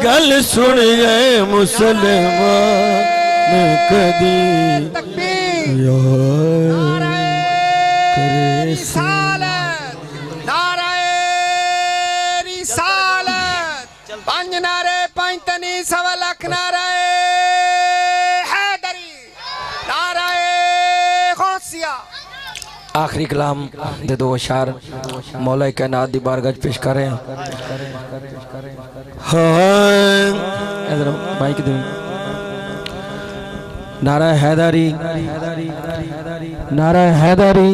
गल सुन गए मुसलमान कदी यार करे पंज नारे पंज तनी सवा लख नारे हैदरी नारे गौसिया। आखिरी कलाम दे दो अशार मौला कायनात दी बारगाह पेश कर रहे हैं। हाँ माइक दे। नारा हैदरी नारा हैदरी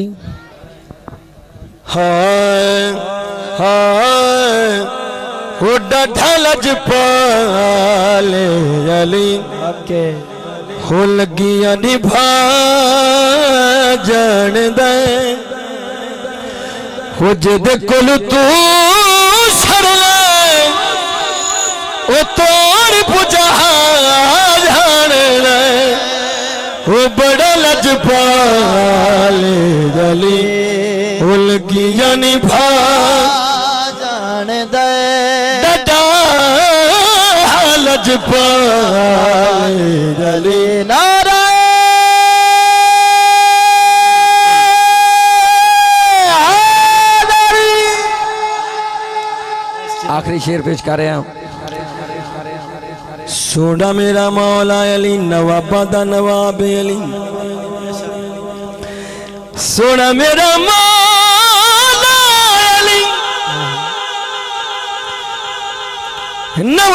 हाँ हाँ वो ढलज पाले अली हो लगिया निभा जान दे हो जिद कुल तू सर ओ तोड़ बुझा जान दे हो बड़ा लजपाले अली हो लगिया निभा जान दे लजपाले नारा आखिरी शेर पेश कर रहे हैं। सोना मेरा मौला अली नवाबा दा नवाब अली सोना मेरा मौला अली